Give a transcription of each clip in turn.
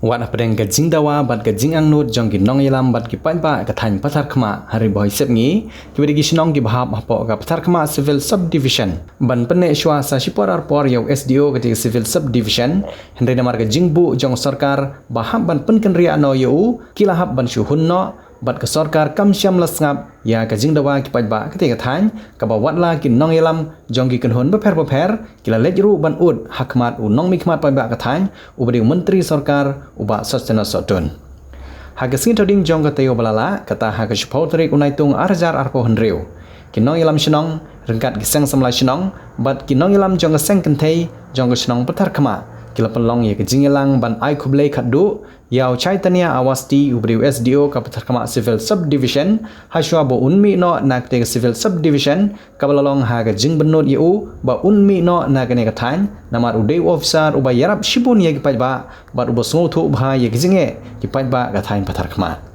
Wat apeng ke jing dawa bat ke jing angnut jong ki nong yelam bat ki panpa ke than Patharkhmah Ri Bhoi sepngi ki bedi ki Shillong ki bahap hapo ka Patharkhmah civil subdivision ban penne shwa sa shiporar por yau SDO ke civil subdivision henry namar ke jing bu jong Sorkar bahap ban pen ken ria no yau kilahap ban shu hunno bat ke Sorkar kam syam lasngap ya ke jing dawa ki panpa ke than ka ba Watla ki nong yelam jong ki kenhon beper kila lejru ban ud hakmat u nong mikmat panpa ke than u bedi menteri Sorkar uba sostena sotun. Haga sing toding jong ka tayo balala kata haga shpau tarik unaitung arjar arpo henriu. Kinong ilam Shillong rengkat giseng samlai Shillong bat kinong ilam jong ka seng kentai jong ka Shillong Patharkhmah kila pelong ye ke jingelang ban ai Khublei Khadduh yau chaitanya awasti ubri SDO ka Patharkhmah civil subdivision haswa bo unmi no nak te civil subdivision kabalong haga jing Bynnud yu ba unmi no nak ne ka than namar udai officer uba yarap shibun ye ki pajba bat ubo sngewbha bha ye ki jinge ki pajba ka than Patharkhmah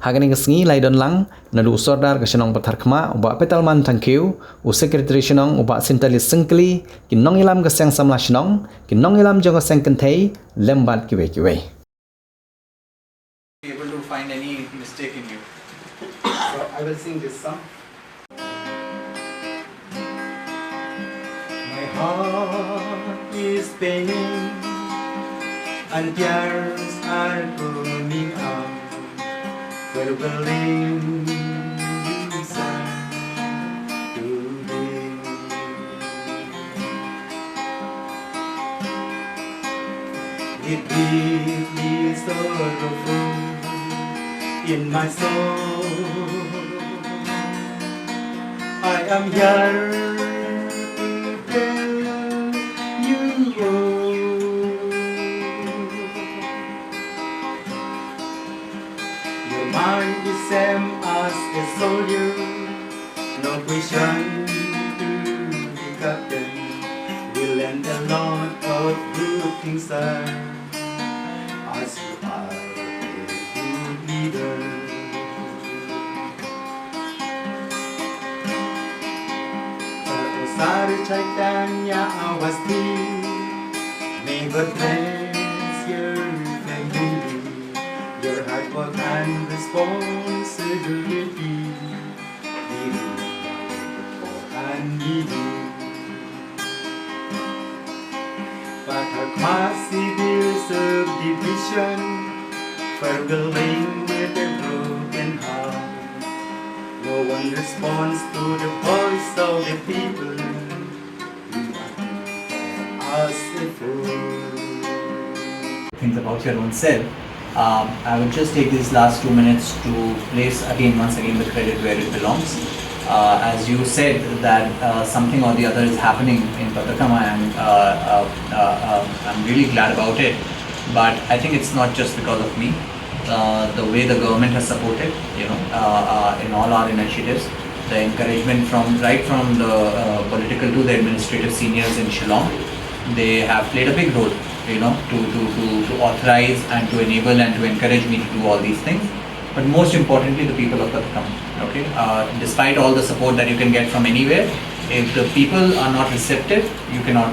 hagani ke sngi lai don lang nalu sordar ke Shillong Patharkhmah uba petalman thank you u secretary Shillong uba sintali sengkli ki nong ilam ke seng samla Shillong ki nong ilam jong ke seng kentai lembat ki we able to find any mistake in you. So I will sing this song. My heart is paining and tears are coming out. Burbling inside today. It deeply sorrowful in my soul. I am here to tell you all. Your mind is same as a soldier, no question to the captain. We learned a lot of good things there, as you are a good leader. Sari Chaitanya Awasti, may God bless your family, your hard work and responsibility, and needy. Patharkhmah civil subdivision, struggling with a broken heart. No one responds to the voice of the people. Things about your own self. I would just take these last 2 minutes to place once again the credit where it belongs. As you said that something or the other is happening in Patharkhmah, and I'm really glad about it. But I think it's not just because of me. The way the government has supported, in all our initiatives, the encouragement from right from the political to the administrative seniors in Shillong, they have played a big role, to authorize and to enable and to encourage me to do all these things. But most importantly, the people of Patharkhmah. Okay, despite all the support that you can get from anywhere, if the people are not receptive, you cannot,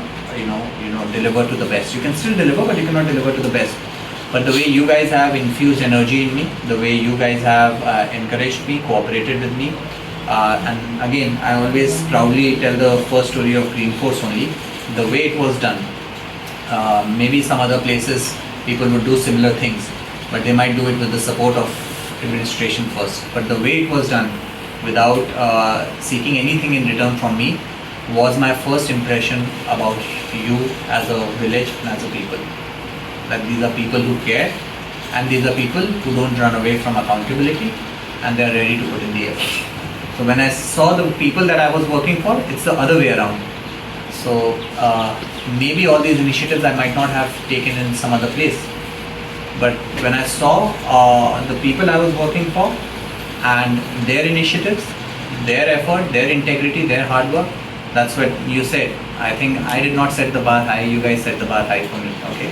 deliver to the best. You can still deliver, but you cannot deliver to the best. But the way you guys have infused energy in me, the way you guys have encouraged me, cooperated with me, and again, I always proudly tell the first story of Green Force only, the way it was done. Maybe some other places people would do similar things, but they might do it with the support of administration first. But the way it was done, without seeking anything in return from me, was my first impression about you as a village and as a people. That these are people who care, and these are people who don't run away from accountability, and they are ready to put in the effort. So when I saw the people that I was working for, it's the other way around. So maybe all these initiatives I might not have taken in some other place, but when I saw the people I was working for and their initiatives, their effort, their integrity, their hard work, that's what you said. I think I did not set the bar high, you guys set the bar high for me, okay?